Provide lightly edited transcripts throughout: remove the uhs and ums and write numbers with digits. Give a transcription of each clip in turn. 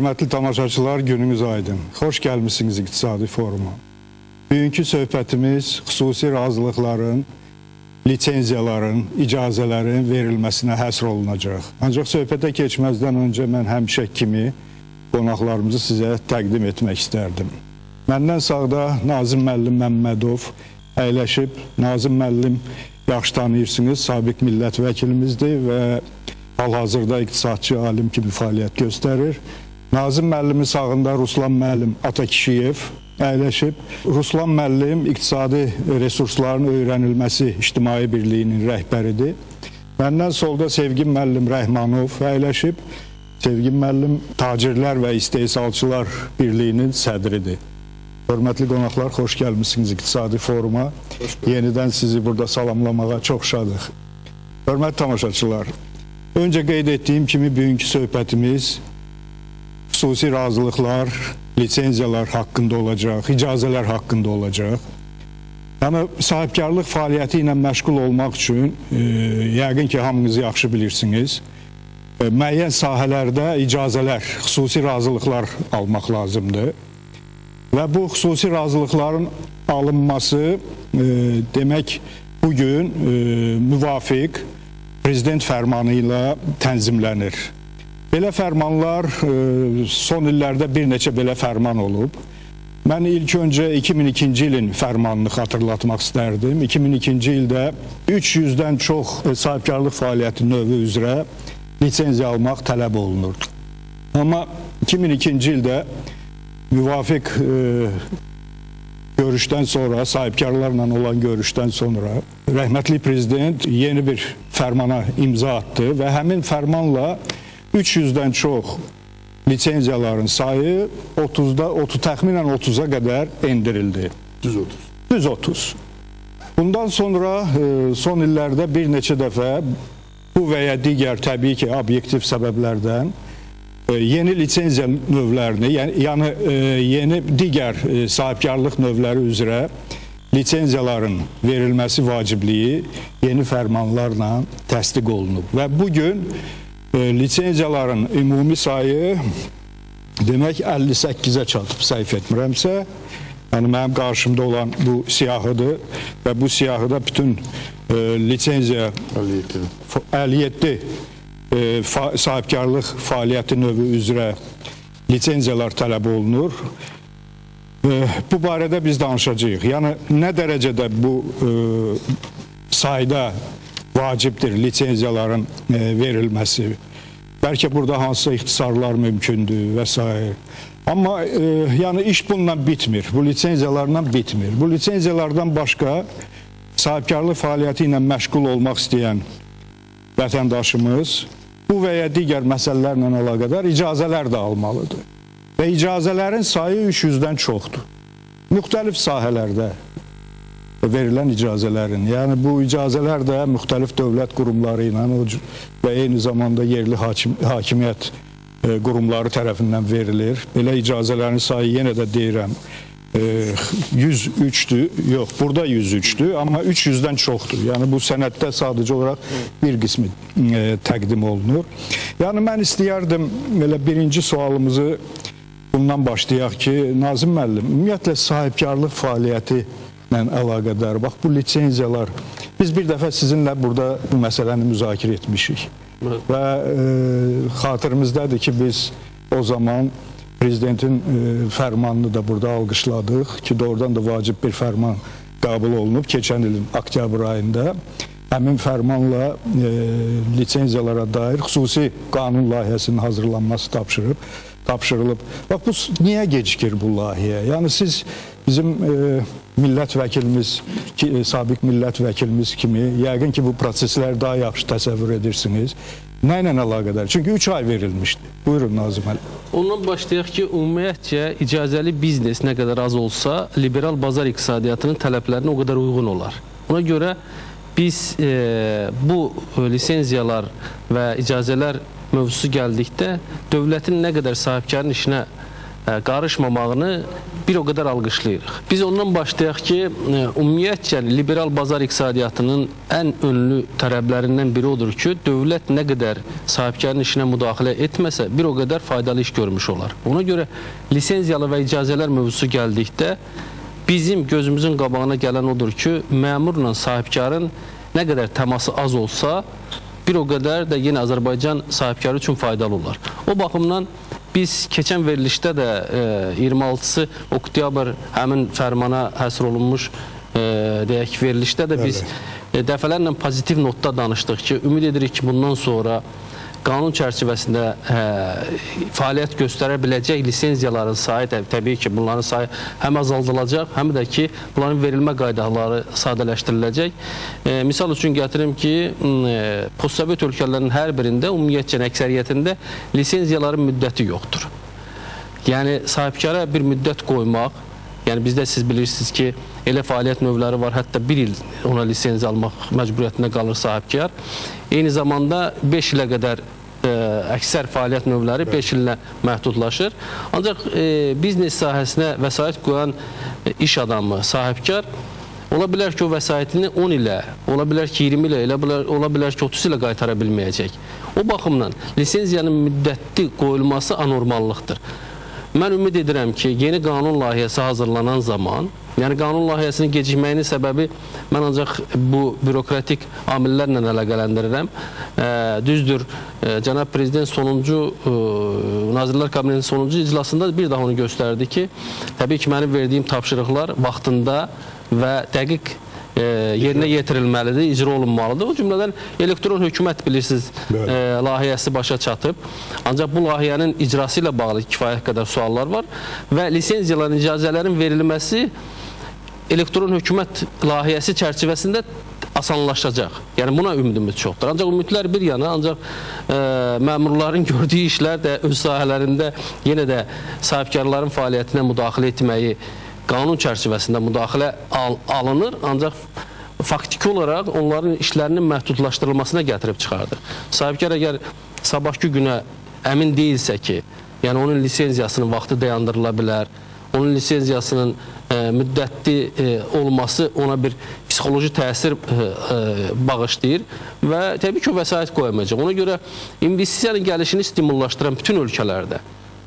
Hörmətli tamaşaçılar, gününüz aydın. Xoş gəlmişsiniz İqtisadi Foruma. Bugünkü söhbətimiz xüsusi razılıqların, lisenziyaların, icazələrin verilməsinə həsr olunacaq. Ancaq söhbətə keçməzdən öncə mən həmişə kimi qonaqlarımızı sizə təqdim etmək istərdim. Məndən sağda Nazim müəllim Məmmədov əyləşib. Nazim müəllim yaxşı tanıyırsınız, sabiq millət vəkilimizdir və hal-hazırda iqtisadçı alim kimi fəaliyyət göstərir. Nazim müəllimin sağında Ruslan müəllim Atakişiyev əyləşib. Ruslan müəllim iqtisadi resursların öyrənilməsi İctimai Birliyinin rəhbəridir. Məndən solda Sevgin müəllim Rəhmanov əyləşib. Sevgin müəllim Tacirlər və İstehsalçılar Birliyinin sədridir. Hörmətli qonaqlar, xoş gəlmişsiniz İqtisadi Foruma. Yenidən sizi burada salamlamağa çox şadıq. Hörmətli tamaşaçılar, öncə qeyd etdiyim kimi bugünkü söhbətimiz xüsusi razılıqlar, lisenziyalar haqqında olacaq, icazələr haqqında olacaq. Yəni, sahibkarlıq fəaliyyəti ilə məşğul olmaq üçün, yəqin ki, hamınız yaxşı bilirsiniz, müəyyən sahələrdə icazələr, xüsusi razılıqlar almaq lazımdır. Və bu xüsusi razılıqların alınması demək bugün müvafiq prezident fərmanı ilə tənzimlənir. Belə fərmanlar son illərdə bir neçə belə fərman olub. Mən ilk öncə 2002-ci ilin fərmanını xatırlatmaq istərdim. 2002-ci ildə 300-dən çox sahibkarlıq fəaliyyəti növü üzrə lisenziya almaq tələb olunurdu. Amma 2002-ci ildə müvafiq görüşdən sonra, sahibkarlarla olan görüşdən sonra rəhmətli prezident yeni bir fərmana imza atdı və həmin fərmanla 300-dən çox lisenziyaların sayı təxminən 30-a qədər endirildi. Düz 30. Bundan sonra son illərdə bir neçə dəfə bu və ya digər təbii ki, obyektiv səbəblərdən yeni lisenziya növlərini, yəni yeni digər sahibkarlıq növləri üzrə lisenziyaların verilməsi vacibliyi yeni fərmanlarla təsdiq olunub. Və bugün lisenziyaların ümumi sayı demək 58-ə çatıb, səhv etmirəmsə. Yəni mənim qarşımda olan bu siyahıdır və bu siyahıda bütün lisenziya 57 sahibkarlıq fəaliyyəti növü üzrə lisenziyalar tələb olunur. Bu barədə biz danışacağıq. Yəni, nə dərəcədə bu sayda vacibdir lisenziyaların verilməsi. Bəlkə burada hansısa ixtisarlar mümkündür və s. Amma yəni, iş bununla bitmir. Bu lisenziyalarla bitmir. Bu lisenziyalardan başqa sahibkarlıq fəaliyyəti ilə məşğul olmaq istəyən vətəndaşımız bu və ya digər məsələlərlə əlaqədar icazələr də almalıdır. Və icazələrin sayı 300-dən çoxdur. Müxtəlif sahələrdə verilən icazələrin, yəni bu icazələr də müxtəlif dövlət qurumları ilə və eyni zamanda yerli hakimiyyət qurumları tərəfindən verilir. Belə icazələrin sayı yenə də deyirəm 103-dür, yox, burada 103-dür, amma 300-dən çoxdur. Yəni, bu sənəddə sadəcə olaraq bir qismi təqdim olunur. Yəni, mən istəyərdim, elə birinci sualımızı bundan başlayaq ki, Nazim müəllim, ümumiyyətlə sahibkarlıq fəaliyyəti ilə əlaqədar, bax, bu lisenziyalar, biz bir dəfə sizinlə burada bu məsələni müzakirə etmişik. Və xatırımızdadır ki, biz o zaman prezidentin fərmanını da burada alqışladıq ki, doğrudan da vacib bir fərman qəbul olunub keçən ilin oktyabr ayında. Həmin fərmanla lisenziyalara dair xüsusi qanun layihəsinin hazırlanması tapşırılıb. Bax, bu niyə gecikir bu layihə? Yəni, siz bizim millət vəkilimiz, sabiq millət vəkilimiz kimi, yəqin ki, bu prosesləri daha yaxşı təsəvvür edirsiniz. Nə ilə əlaqədar? Çünki 3 ay verilmişdi. Buyurun, Nazım müəllim. Ondan başlayaq ki, ümumiyyətcə icazəli biznes nə qədər az olsa, liberal bazar iqtisadiyyatının tələblərinə o qədər uyğun olar. Ona görə biz bu lisenziyalar və icazələr mövzusu gəldikdə dövlətin nə qədər sahibkarın işinə qarışmamağını bir o qədər alqışlayırıq. Biz ondan başlayaq ki, ümumiyyətcə liberal bazar iqtisadiyyatının ən önlü tələblərindən biri odur ki, dövlət nə qədər sahibkarın işinə müdaxilə etməsə, bir o qədər faydalı iş görmüş olar. Ona görə lisenziyalı və icazələr mövzusu gəldikdə, bizim gözümüzün qabağına gələn odur ki, məmurla sahibkarın nə qədər təması az olsa, bir o qədər də yenə Azərbaycan sahibkarı üçün faydalı olar. O baxımdan biz keçən verilişdə də 26-sı oktyabr həmin fərmana həsr olunmuş deyək verilişdə də biz dəfələrlə pozitiv notda danışdıq ki, ümid edirik ki, bundan sonra qanun çərçivəsində fəaliyyət göstərə biləcək lisenziyaların sayı, təbii ki, bunların sayı həm azaldılacaq, həm də ki, bunların verilmə qaydaları sadələşdiriləcək. Misal üçün gətirim ki, postsovet ölkələrinin hər birində, ümumiyyətcə əksəriyyətində lisenziyaların müddəti yoxdur. Yəni, sahibkara bir müddət qoymaq, yəni bizdə siz bilirsiniz ki, elə fəaliyyət növləri var, hətta bir il ona lisenziya almaq məcburiyyətində qalır sahibkar. Eyni zamanda 5 ilə qədər əksər fəaliyyət növləri 5 illə məhdudlaşır. Ancaq biznes sahəsinə vəsait qoyan iş adamı, sahibkar ola bilər ki, o vəsaitini 10 ilə, ola bilər ki, 20 ilə, ola bilər ki, 30 ilə qaytara bilməyəcək. O baxımdan lisenziyanın müddəti qoyulması anormallıqdır. Mən ümid edirəm ki, yeni qanun layihəsi hazırlanan zaman, yəni qanun layihəsinin gecikməyinin səbəbi mən ancaq bu bürokratik amillərlə əlaqələndirirəm. Düzdür, Cənab Prezident sonuncu, Nazirlər Kabinetinin sonuncu iclasında bir daha onu göstərdi ki, təbii ki, mənim verdiyim tapşırıqlar vaxtında və dəqiq yerinə yetirilməlidir, icra olunmalıdır. O cümlədən elektron hökumət bilirsiniz layihəsi başa çatıb. Ancaq bu layihənin icrası ilə bağlı kifayət qədər suallar var və lisenziyaların, icazələrin verilməsi elektron hökumət layihəsi çərçivəsində asanlaşacaq. Yəni buna ümidimiz çoxdur. Ancaq ümidlər bir yana, ancaq məmurların gördüyü işlər də öz sahələrində yenə də sahibkarların fəaliyyətinə müdaxilə etməyi qanun çərçivəsində müdaxilə alınır, ancaq faktiki olaraq onların işlərinin məhdudlaşdırılmasına gətirib çıxardır. Sahibkar əgər sabahki günə əmin deyilsə ki, yəni onun lisenziyasının vaxtı dayandırıla bilər, onun lisenziyasının müddətli olması ona bir psixoloji təsir bağışlayır və təbii ki, o vəsait qoyamayacaq. Ona görə investisiyanın gəlişini stimullaşdıran bütün ölkələrdə,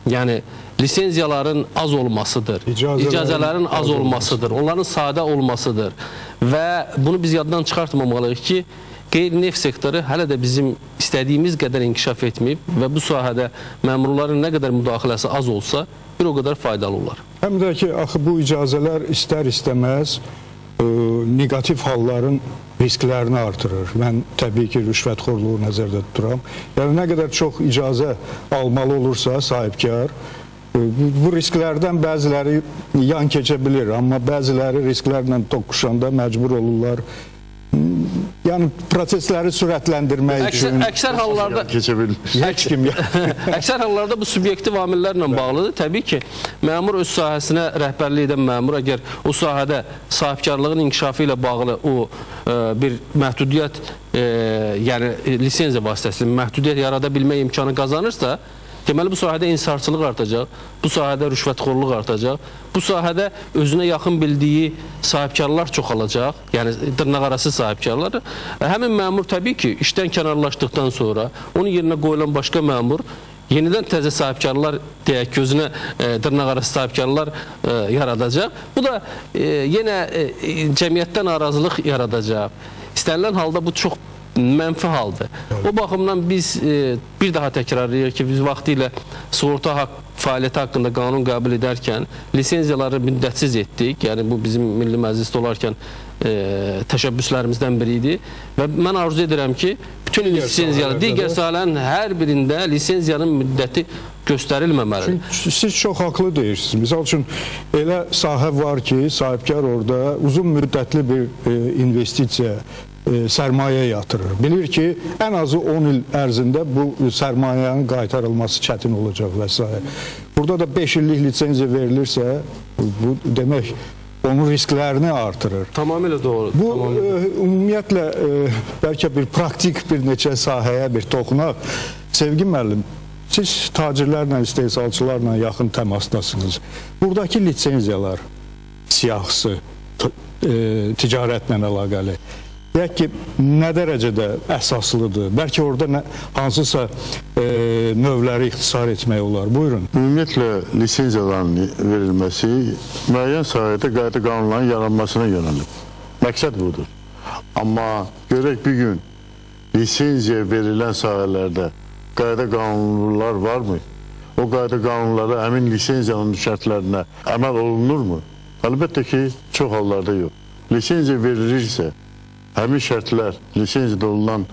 yəni lisenziyaların az olmasıdır, icazələrin az olmasıdır, onların sadə olmasıdır və bunu biz yaddan çıxartmamalıyıq ki, qeyri-neft sektoru hələ də bizim istədiyimiz qədər inkişaf etməyib və bu sahədə məmurların nə qədər müdaxiləsi az olsa, bir o qədər faydalı olar. Həm də ki, axı bu icazələr istər-istəməz negativ halların risklərini artırır. Mən təbii ki, rüşvətxorluğu nəzərdə tuturam. Yəni, nə qədər çox icazə almalı olursa sahibkar, bu risklərdən bəziləri yan keçə bilir, amma bəziləri risklərlə toqquşanda məcbur olurlar. Yəni, prosesləri sürətləndirmək üçün... Əksər hallarda... Əksər hallarda bu subyektiv amillərlə bağlıdır. Təbii ki, məmur öz sahəsinə rəhbərlik edən məmur, əgər o sahədə sahibkarlığın inkişafı ilə bağlı o bir məhdudiyyət, yəni lisenziya vasitəsilə məhdudiyyət yarada bilmək imkanı qazanırsa, deməli, bu sahədə insarçılıq artacaq, bu sahədə rüşvətxorluq artacaq, bu sahədə özünə yaxın bildiyi sahibkarlar çoxalacaq, yəni dırnaqarası sahibkarlar. Həmin məmur təbii ki, işdən kənarlaşdıqdan sonra onun yerinə qoyulan başqa məmur yenidən təzə sahibkarlar, deyək ki, özünə dırnaqarası sahibkarlar yaradacaq. Bu da yenə cəmiyyətdən narazılıq yaradacaq. İstənilən halda bu çox mənfi haldır. O baxımdan biz bir daha təkrarlayırıq ki, biz vaxtı ilə sığorta fəaliyyəti haqqında qanun qəbul edərkən lisenziyaları müddətsiz etdik. Yəni bu bizim Milli Məclisdə olarkən təşəbbüslərimizdən biri idi və mən arzu edirəm ki, bütün lisenziyalar, digər sahələrin hər birində lisenziyanın müddəti göstərilməməlidir. Çünki siz çox haqlı deyirsiniz. Misal üçün, elə sahə var ki, sahibkar orada uzun müddətli bir investisiya, sərmayə yatırır. Bilir ki, ən azı 10 il ərzində bu sərmayənin qaytarılması çətin olacaq və s. Burada da 5 illik lisenziya verilirsə, bu demək, onun risklərini artırır. Tamamilə doğru. Bu, ümumiyyətlə, bəlkə bir praktik bir neçə sahəyə bir toxunaq. Sevgi müəllim, Siz tacirlərlə, istehsalçılarla yaxın təmasdasınız. Buradakı lisenziyalar siyahısı, ticarətlə əlaqəli. Deyək ki, nə dərəcədə əsaslıdır? Bəlkə orada hansısa növləri ixtisar etmək olar. Buyurun. Ümumiyyətlə, lisenziyaların verilməsi müəyyən sahədə qayda qanunların yaranmasına yönəlib. Məqsəd budur. Amma görək bir gün lisenziya verilən sahələrdə qayda qanunlar varmı? O qayda qanunlara, həmin lisenziyanın şərtlərinə əməl olunurmu? Əlbəttə ki, çox hallarda yox. Lisenziya verilirsə, həmin şərtlər, lisenziyada olunan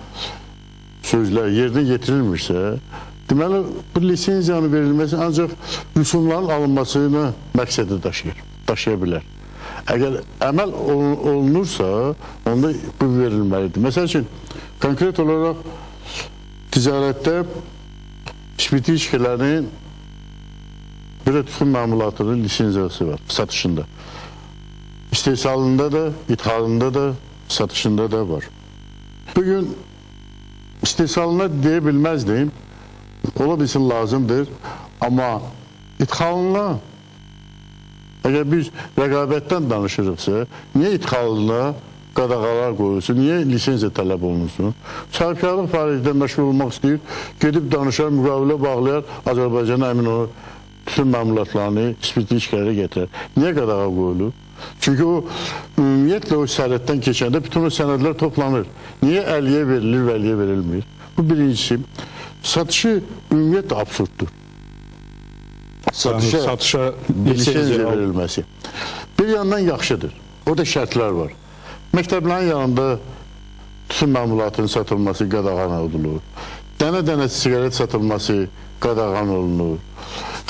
sözlər yerinə yetirilmirsə, deməli, bu lisenziyanın verilməsi ancaq rüsumların alınmasını məqsədə daşıya bilər. Əgər əməl olunursa, onda bu verilməlidir. Məsəl üçün, konkret olaraq ticarətdə spirtli içkilərin bir tütün məmulatının lisenziyası var, satışında. İstehsalında da, ithalında da, satışında da var. Bugün istehsalına deyə bilməzdim, ola bilsin lazımdır, amma ithalına, əgər biz rəqabətdən danışırıqsa, niyə ithalına qadağalar qoyulsun, niyə lisenziya tələb olunsun? Sahibkarlıq fəaliyyətində məşğul olmaq istəyir, gedib danışar, müqavilə bağlayar, Azərbaycana əmin o tütün məmulatlarını, spirtli içkiləri gətirər. Niyə qadağa qoyulur? Çünki o, ümumiyyətlə o sənəddən keçəndə bütün o sənədlər toplanır. Niyə əliyə verilir və əliyə verilmir? Bu birincisi, satışı ümumiyyətlə absurddur. Satışa lisenziya verilməsi. Bir yandan yaxşıdır. Orada şərtlər var. Məktəblərin yanında tütün məmulatının satılması qadağan olunur. Dənə-dənə siqaret satılması qadağan olunur.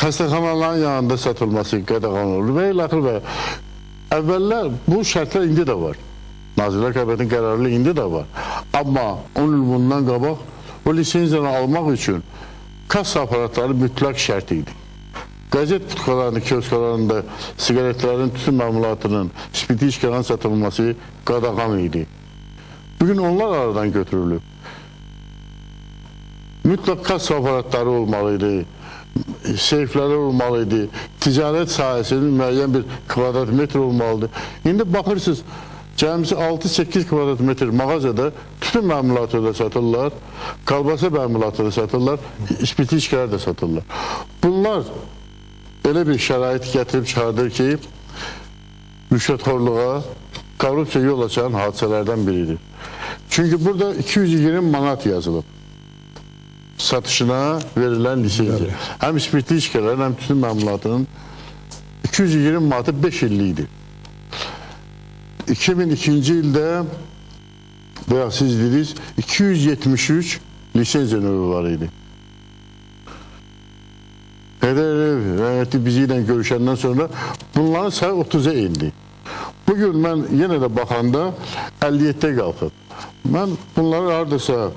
Xəstəxanaların yanında satılması qadağan olunur və ilaxır və əvvəllər bu şərtlər indi də var. Nazirlər Kabinetinin qərarı indi də var. Amma 10 il bundan qabaq o lisenziyanı almaq üçün kassa aparatları mütləq şərt idi. Qəzet butikalarının, kioskalarında siqaretlərin, tütün məmulatının, spirtli içkilərin satılması qadağan idi. Bugün onlar aradan götürülüb. Mütləq kassa aparatları olmalıydı, seyfləri olmalıydı, ticarət sahəsinin müəyyən bir kvadrat metr olmalıdır. İndi baxırsınız, cəmisi 6-8 kvadrat metr mağazada tütün məmulatı da satırlar, kalbasa məmulatı da satırlar, spirtli içkilər də satırlar. Bunlar belə bir şərait gətirib çıxardır ki, rüşvətxorluğa, korrupsiya yol açan hadisələrdən biridir. Çünki burada 220 manat yazılıb satışına verilən lisenziya. Həm spirtli içkilərin, həm tütün məmulatının 220 manatı 5 illikdir. 2002-ci ildə, bayaq siz dediniz, 273 lisenziya növü var idi. Rəhmətli bizi ilə görüşəndən sonra bunların sayı 30'a indi. Bugün mən yenə də baxanda 57'də qalxıb. Mən bunları hardasa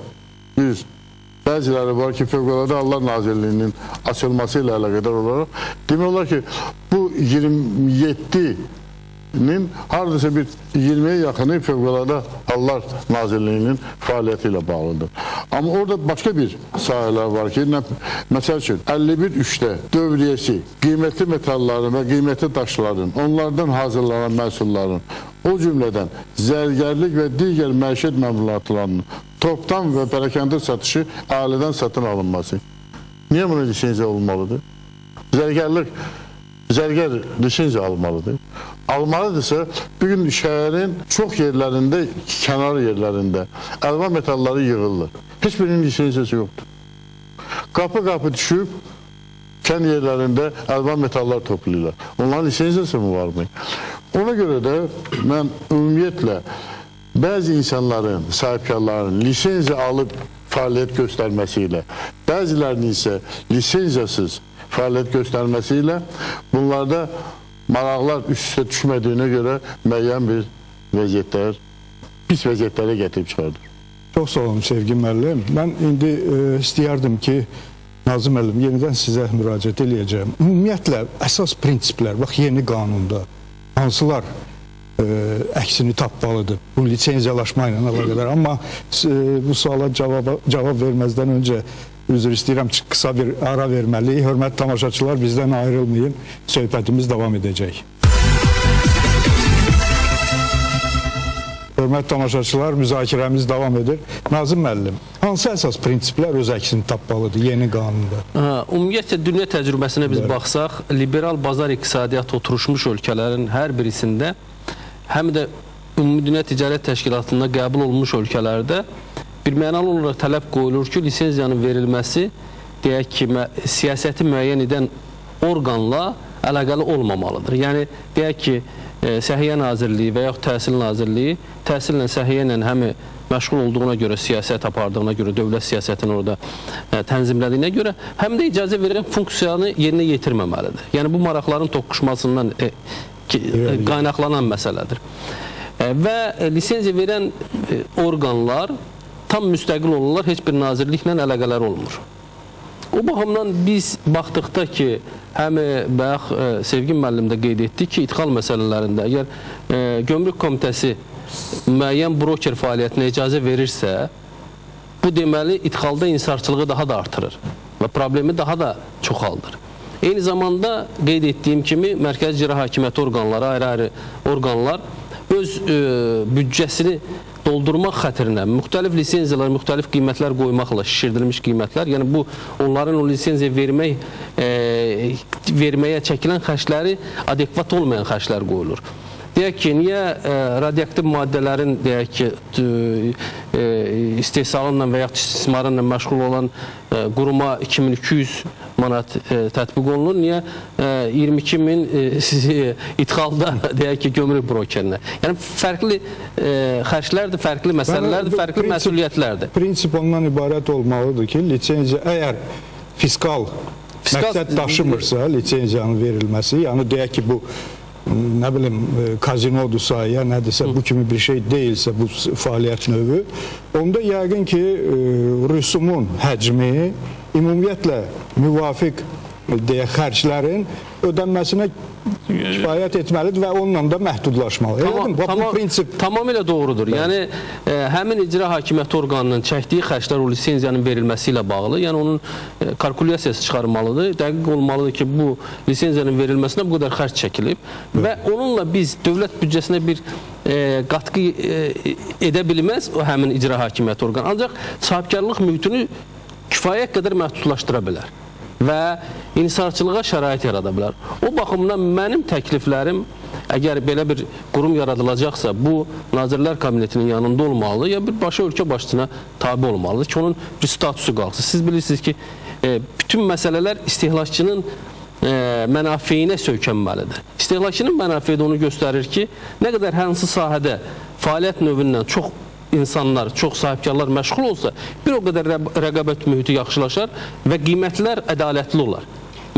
bəziləri var ki, Fövqəladə Hallar Nazirliyinin açılması ilə əlaqədar olaraq demək olar ki, bu 27'nin hardasa bir 20'ye yaxını Fövqəladə Hallar Nazirliyinin fəaliyyəti ilə bağlıdır. Amma orada başqa bir sahələr var ki, məsəl üçün 51-3'də dövriyyəsi, qiymətli metalların və qiymətli daşların, onlardan hazırlanan məhsulların, o cümlədən zərgərlik və digər məişət məmulatlarının toptan və pərakəndə satışı ailədən satın alınması. Niyə buna lisenziya olmalıdır? Zərgər lisenziya almalıdır. Almalıdırsa, bugün şəhərin çox yerlərində, kənar yerlərində əlvan metalları yığılır. Heç birinin lisenziyası yoxdur. Qapı-qapı düşüb, kənd yerlərində əlvan metallar toplayırlar. Onların lisenziyası mı var mı? Ona görə də mən ümumiyyətlə bəzi insanların, sahibkarların lisenziya alıb fəaliyyət göstərməsi ilə, bəzilərinin isə lisenziyasız fəaliyyət göstərməsi ilə bunlarda maraqlar üst-üstə düşmədiyinə görə müəyyən bir vəziyyətlər, pis vəziyyətlərə gətirib çıxardır. Çox sağ olun Sevgi müəllim. Mən indi istəyərdim ki, Nazım müəllim, yenidən sizə müraciət edəcəyəm. Ümumiyyətlə, əsas prinsiplər, bax, yeni qanunda hansılar əksini tapmalıdır bu lisenziyalaşma ilə əlaqədar. Amma bu suala cavab verməzdən öncə üzr istəyirəm, qısa bir ara verməliyik. Hörmətli tamaşaçılar, bizdən ayrılmayın. Söhbətimiz davam edəcək. Hörmətli tamaşaçılar, müzakirəmiz davam edir. Nazım müəllim, hansı əsas prinsiplər öz əksini tapmalıdır yeni qanunda? Ümumiyyətlə, dünya təcrübəsinə biz baxsaq, liberal bazar iqtisadiyyatı oturuşmuş ölkələrin hər birisində, həm də Ümumi Dünya Ticarət Təşkilatında qəbul olunmuş ölkələrdə bir mənalı olaraq tələb qoyulur ki, lisenziyanın verilməsi, deyək ki, siyasəti müəyyən edən orqanla əlaqəli olmamalıdır. Yəni, deyək ki, Səhiyyə Nazirliyi və yaxud Təhsil Nazirliyi təhsillə, səhiyyə ilə həm məşğul olduğuna görə, siyasət apardığına görə, dövlət siyasətini orada tənzimlədiyinə görə, həm də icazə verən funksiyanı yerinə yetirməməlidir. Yəni, bu maraqların toqquşmasından qaynaqlanan məsələdir. Və lisenziya verən orqanlar tam müstəqil olurlar, heç bir nazirliklə əlaqələri olmur. O baxımdan biz baxdıqda ki, həm bayaq Sevgin müəllim də qeyd etdi ki, idxal məsələlərində əgər Gömrük Komitəsi müəyyən broker fəaliyyətinə icazə verirsə, bu deməli idxalda insarçılığı daha da artırır və problemi daha da çoxaldır. Eyni zamanda qeyd etdiyim kimi, mərkəzi icra hakimiyyəti orqanları, ayrı-ayrı orqanlar öz büdcəsini doldurmaq xətrinə müxtəlif lisenziyalar, müxtəlif qiymətlər qoymaqla, şişirdilmiş qiymətlər, yəni bu onların o lisenziya verməyə çəkilən xərcləri adekvat olmayan xərclər qoyulur. Deyək ki, niyə radioaktiv maddələrin deyək ki, istehsalınla və yaxud istismarınla məşğul olan quruma 2200 manat tətbiq olunur, niyə 22.000 idxalda deyək ki, gömrük brokerinə. Yəni, fərqli xərclərdir, fərqli məsələlərdir, fərqli məsuliyyətlərdir. Prinsip ondan ibarət olmalıdır ki, lisenziya əgər fiskal məqsəd daşımırsa, lisenziyanın verilməsi, yəni deyək ki, bu nə bilim, kazinodursa, ya nədirsə, bu kimi bir şey deyilsə bu fəaliyyət növü, onda yəqin ki, rüsumun həcmi ümumiyyətlə müvafiq deyək, xərclərin ödənməsinə kifayət etməlidir və onunla da məhdudlaşmalıdır. Tamamilə doğrudur. Yəni, həmin icra hakimiyyəti orqanının çəkdiyi xərclər o lisenziyanın verilməsi ilə bağlı, yəni onun kalkulyasiyası çıxarmalıdır. Dəqiq olmalıdır ki, bu lisenziyanın verilməsinə bu qədər xərc çəkilib və onunla biz dövlət büdcəsinə bir qatqı edə bilməz o həmin icra hakimiyyəti orqanı. Ancaq sahibkarlıq mühitini kifayət qədər məhdudlaşdıra bilər və insarçılığa şərait yarada bilər. O baxımdan mənim təkliflərim, əgər belə bir qurum yaradılacaqsa, bu Nazirlər Kabinetinin yanında olmalı, ya bir başa ölkə başçısına tabi olmalıdır ki, onun bir statusu qalsın. Siz bilirsiniz ki, bütün məsələlər istehlakçının mənafeyinə söykənməlidir. İstehlakçının mənafeyi də onu göstərir ki, nə qədər hansı sahədə fəaliyyət növündən çox insanlar, çox sahibkarlar məşğul olsa, bir o qədər rəqabət mühiti yaxşılaşar və qiymətlər ədalətli olar.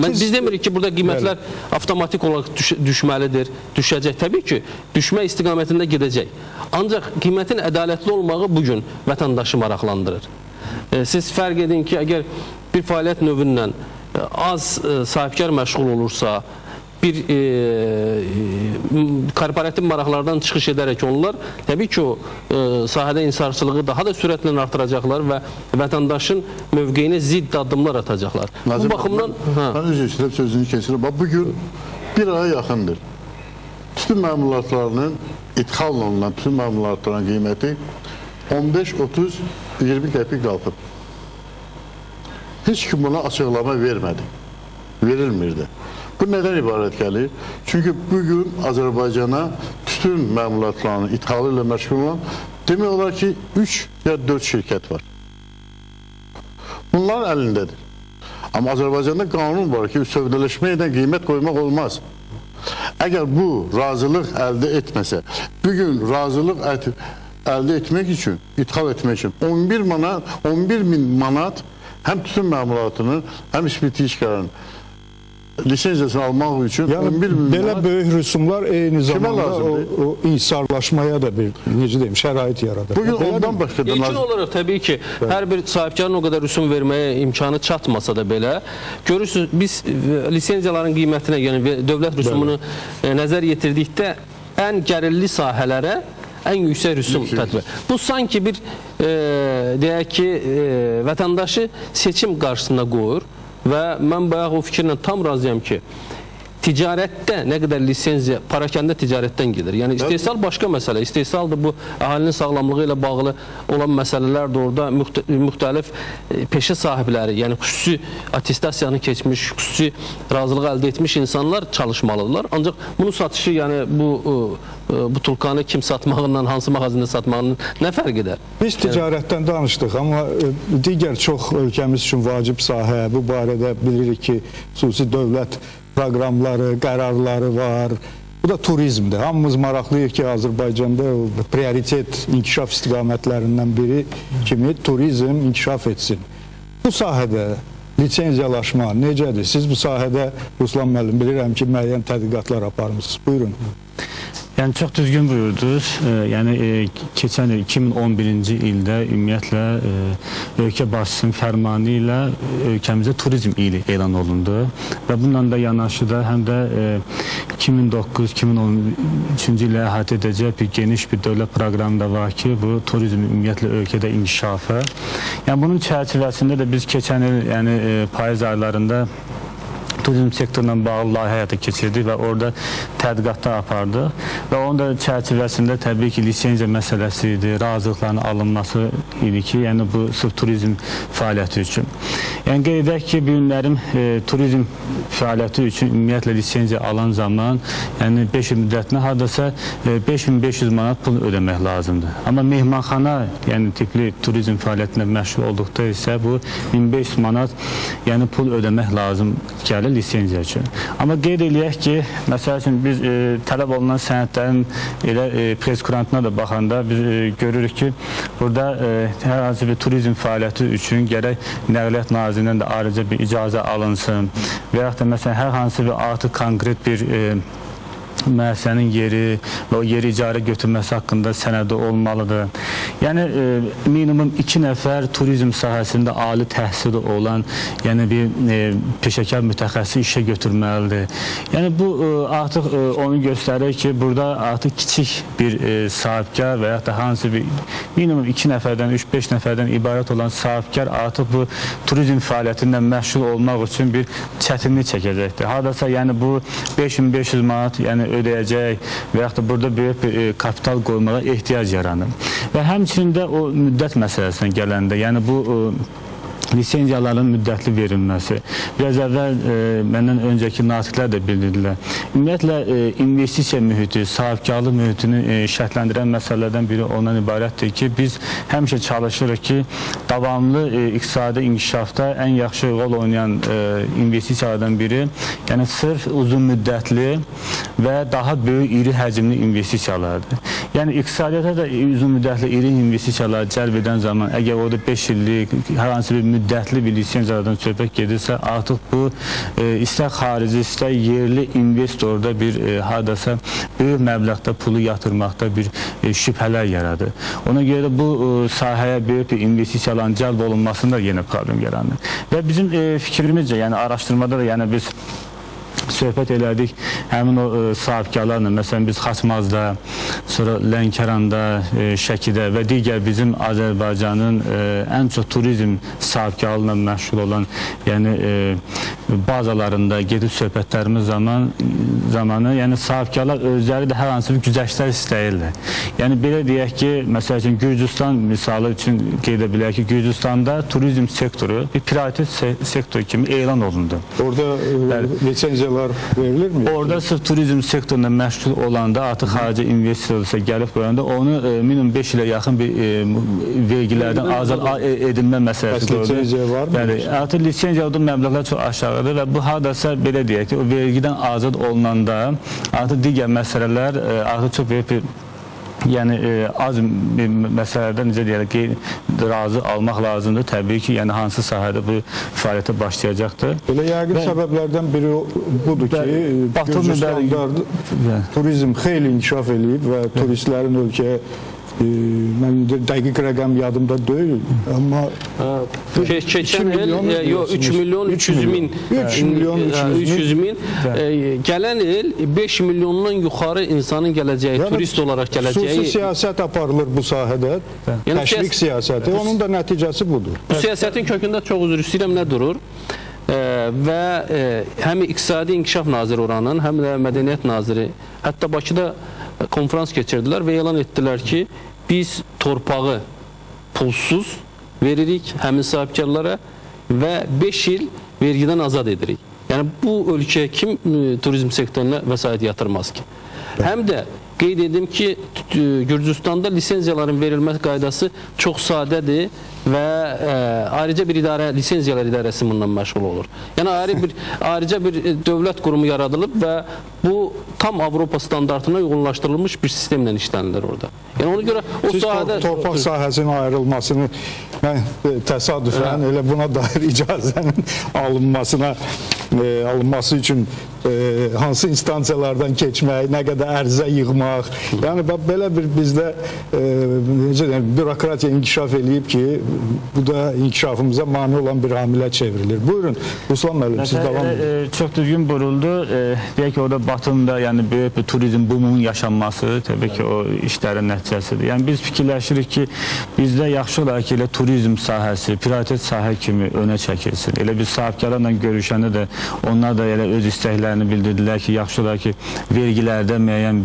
Biz demirik ki, burada qiymətlər avtomatik olaraq düşməlidir, düşəcək. Təbii ki, düşmə istiqamətində gedəcək. Ancaq qiymətin ədalətli olmağı bugün vətəndaşı maraqlandırır. Siz fərq edin ki, əgər bir fəaliyyət növündən az sahibkar məşğul olursa, bir korporativ maraqlardan çıxış edərək onlar, təbii ki, o sahədə insarçılığı daha da sürətlə artıracaqlar və vətəndaşın mövqeyinə zidd addımlar atacaqlar. Nazım, bu baxımdan... Mən üzr istəyirəm, sözünü keçirəm. Bugün bir aya yaxındır. Tütün məmulatlarının, idxal olunan tütün məmulatlarının qiyməti 15, 30, 20 qəpik qalxıb. Heç kim buna açıqlama vermədi. Verilmirdi. Bu nədən ibarət gəlir? Çünki bugün Azərbaycana tütün məmulatlarının idxalı ilə məşğul olan demək olar ki, 3 ya 4 şirkət var. Bunların əlindədir. Amma Azərbaycanda qanun var ki, sövdələşmə edən qiymət qoymaq olmaz. Əgər bu razılıq əldə etməsə, bugün razılıq əldə etmək üçün, idxal etmək üçün 11.000 manat həm tütün məmulatının, həm spirtiyişkaların lisenziyasını almaq üçün yəni, 11.000 manat... Belə böyük rüsumlar eyni zamanda o insarlaşmaya da bir, necə deyim, şərait yaradır. Bugün ondan başqa da... İlkin olaraq təbii ki, hər bir sahibkarın o qədər rüsum verməyə imkanı çatmasa da belə, görürsünüz, biz lisenziyaların qiymətinə, yəni dövlət rüsumunu nəzər yetirdikdə ən gərilli sahələrə ən yüksək rüsum tətbiq. Bu sanki bir deyək ki, vətəndaşı seçim qarşısına qoyur və mən bayaq o fikirlə tam razıyam ki, ticarətdə nə qədər lisenziya, parakəndə ticarətdən gedir. Yəni istehsal başqa məsələ. İstehsal da bu əhalinin sağlamlığı ilə bağlı olan məsələlər də orada müxtəlif peşə sahibləri, yəni xüsusi attestasiyanı keçmiş, xüsusi razılıq əldə etmiş insanlar çalışmalıdırlar. Ancaq bunun satışı, yəni bu tulkanı kim satmağından, hansı mağazında satmağının nə fərq edər? Biz ticarətdən danışdıq, amma digər çox ölkəmiz üçün vacib sahə, bu barədə bilirik ki, xüsusi dövlət proqramları, qərarları var. Bu da turizmdir. Hamımız maraqlıyıq ki, Azərbaycanda prioritet inkişaf istiqamətlərindən biri kimi turizm inkişaf etsin. Bu sahədə lisenziyalaşma necədir? Siz bu sahədə, Ruslan müəllim, bilirəm ki, müəyyən tədqiqatlar aparmışsınız. Buyurun. Yəni çox düzgün buyurdunuz. Yəni keçən il 2011-ci ildə ümumiyyətlə ölkə başçısının fərmanı ilə ölkəmizdə turizm ili elan olundu və bununla da yanaşı da həm də 2009-2013-cü ilə əhatə edəcək bir geniş bir dövlət proqramı da var ki, bu turizm ümumiyyətlə ölkədə inkişafı. Yəni bunun çərçivəsində də biz keçən il, yəni payız aylarında turizm sektoruna bağlı layihə həyata keçirdik və orada tədqiqatlar apardıq və onun da çərçivəsində təbii ki, lisenziya məsələsi idi, razılıqların alınması idi ki, yəni bu sırf turizm fəaliyyəti üçün. Yəni qeyd edək ki, bu günlərin turizm fəaliyyəti üçün ümumiyyətlə lisenziya alan zaman, yəni 5 il müddətinə hardasa 5500 manat pul ödəmək lazımdır. Amma mehmanxana, yəni tipli turizm fəaliyyətində məşğul olduqda isə bu 1500 manat yəni pul ödəmək lazım gəlir lisenziya üçün. Amma qeyd eləyək ki, məsəl üçün biz tələb olunan sənədlərin elə preskurantına da baxanda biz görürük ki, burada hər hansı bir turizm fəaliyyəti üçün gərək Nəqliyyat Nazirliyindən də ayrıca bir icazə alınsın və yaxud da məsələn hər hansı bir artıq konkret bir müəssisənin yeri və o yeri icarə götürməsi haqqında sənədi olmalıdır. Yəni minimum 2 nəfər turizm sahəsində ali təhsili olan, yəni bir peşəkar mütəxəssis işə götürməlidir. Yəni bu artıq onu göstərir ki, burada artıq kiçik bir sahibkar və yaxud da hansı bir minimum 2 nəfərdən, 3-5 nəfərdən ibarət olan sahibkar artıq bu turizm fəaliyyətindən məşğul olmaq üçün bir çətinlik çəkəcəkdir. Hardasa yəni bu 5500 manat yəni ödəyəcək və yaxud da burada böyük bir kapital qoymağa ehtiyac yaranır. Və həmçinin də o müddət məsələsinə gələndə, yəni bu lisenziyaların müddətli verilməsi. Biraz əvvəl məndən öncəki natiqlər də bildirdilər. Ümumiyyətlə, investisiya mühiti, sahibkarlıq mühitini şərtləndirən məsələlərdən biri ondan ibarətdir ki, biz həmişə çalışırıq ki, davamlı iqtisadi inkişafda ən yaxşı rol oynayan investisiyalardan biri, yəni sırf uzun müddətli və daha böyük, iri həcmli investisiyalardır. Yəni, iqtisadiyyata da uzun müddətli iri investisiyalar cəlb edən zaman, əgər orada 5 illik, hər hansı bir müddətli bir lisenziyalardan söhbət gedirsə, artıq bu istər xarici, istər yerli investorda bir hardasa böyük məbləğdə pulu yatırmaqda bir şübhələr yaradır. Ona görə də bu sahəyə böyük bir investisiyaların cəlb olunmasında yenə problem yaranır. Və bizim fikrimizcə, yəni araşdırmada da yəni biz söhbət elədik həmin o sahibkarlarla, məsələn biz Xaçmazda, sonra Lənkəranda, Şəkidə və digər bizim Azərbaycanın ən çox turizm sahibkarlığına məşğul olan yəni bazalarında gedib söhbətlərimiz zamanı yəni sahibkarlar özləri də hər hansı bir güzəştlər istəyirlər. Yəni belə deyək ki, məsəl üçün Gürcüstan misalı üçün qeyd edə bilək ki, Gürcüstanda turizm sektoru bir prioritet sektor kimi elan olundu. Orada lisenziyalar verilir mi? Orada sırf turizm sektorunda məşğul olanda, artıq xarici investisiya gəlib qoyanda onu minimum 5 ilə yaxın bir vergilərdən azad edilmə məsələsi qoydu. Lisenziya var mı? Yəni, artıq lisenziya olduğu məbləğlər çox aşağıdır və bu hardasa belə deyək ki, o vergidən azad olunanda artıq digər məsələlər artıq çox böyük bir yəni az bir məsələlərdən necə deyək ki, razı almaq lazımdır. Təbii ki, yəni hansı sahədə bu fəaliyyətə başlayacaqdır. Belə yəqin səbəblərdən biri budur ki, Gürcüstanda turizm xeyli inkişaf eləyib və turistlərin ölkəyə mən dəqiq rəqəm yadımda deyil, amma keçən il 3 milyon 300 min gələn il 5 milyondan yuxarı insanın gələcəyi, turist olaraq gələcəyi. Xüsusi siyasət aparılır bu sahədə, təşviq siyasəti, onun da nəticəsi budur. Bu siyasətin kökündə çox üzr istəyirəm nə durur? Və həm İqtisadi İnkişaf Naziri oranın, həm də Mədəniyyət Naziri hətta Bakıda konferans keçirdilər və elan etdilər ki, biz torpağı pulsuz veririk həmin sahibkarlara və 5 il vergidən azad edirik. Yəni bu ölkəyə kim turizm sektoruna vəsait yatırmaz ki? Həm də qeyd edim ki, Gürcüstanda lisenziyaların verilmə qaydası çox sadədir və ayrıca bir idarə, lisenziyalar idarəsi bundan məşğul olur. Yəni ayrıca bir dövlət qurumu yaradılıb və bu tam Avropa standartına uyğunlaşdırılmış bir sistemlə işlənilir orada. Yəni ona görə o sahədə torpaq sahəsinin ayrılmasını mən təsadüfən elə buna dair icazənin alınması üçün hansı instansiyalardan keçmək, nə qədər ərizə yığmaq, yəni belə bir bizdə bürokratiya inkişaf eləyib ki, bu da inkişafımıza mane olan bir hamilə çevrilir. Buyurun, Ruslan müəllim, siz davam edin. Çox düzgün buruldu. Deyək ki, orada Batımda yəni böyük bir turizm bumunun yaşanması təbii ki, o işlərin nəticəsidir. Yəni biz fikirləşirik ki, bizdə yaxşı olar ki, elə turizm sahəsi, prioritet sahə kimi önə çəkilsin. Elə biz sahibkarlarla görüşəndə də onlar da elə öz istəklərini bildirdilər ki, yaxşı olar ki, vergilərdə müəyyən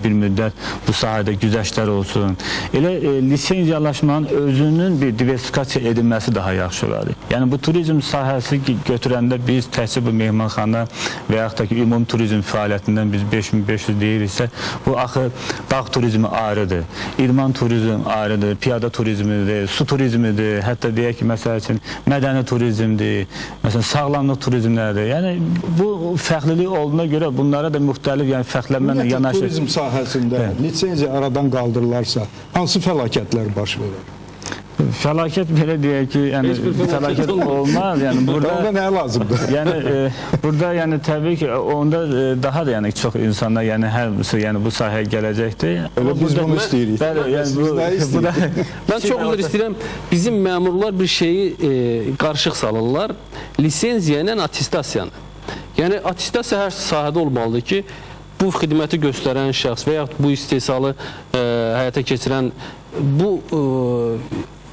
bir müddət bu sahədə güzəştlər olsun. Elə lisenziyalaşmanın özünün bir diversifikasiya edilməsi daha yaxşı olardı. Yəni bu turizm sahəsi götürəndə biz təhsil bu mehmanxana və yaxud da ki, ümumi turizm fəaliyyətindən biz 5500 deyiriksə, bu axı dağ turizmi ayrıdır, idman turizm ayrıdır, piyada turizmidir, su turizmidir, hətta deyək ki, məsəl üçün mədəni turizmdir, məsələn, sağlamlıq turizmlərdir. Yəni bu fərqlilik olduğuna görə bunlara da müxtəlif fərqlənməklə yanaşır. Turizm sahəsində lisenziya aradan qaldırılarsa, hansı fəlakətlər baş verir? Fəlakət belə deyək ki, yəni fəlakət olmaz. Yəni burada nə lazımdır? Yəni burada yəni təbii ki, onda daha da yəni çox insanlar yəni hər yəni bu sahəyə gələcəkdir. Elə biz bunu istəyirik. Bəli, yəni mən çox üzr istəyirəm. Bizim məmurlar bir şeyi qarışıq salırlar. Lisenziya ilə attestasiyanı. Yəni attestasiya hər sahədə olmalıdır ki, bu xidməti göstərən şəxs və yaxud bu istehsalı həyata keçirən bu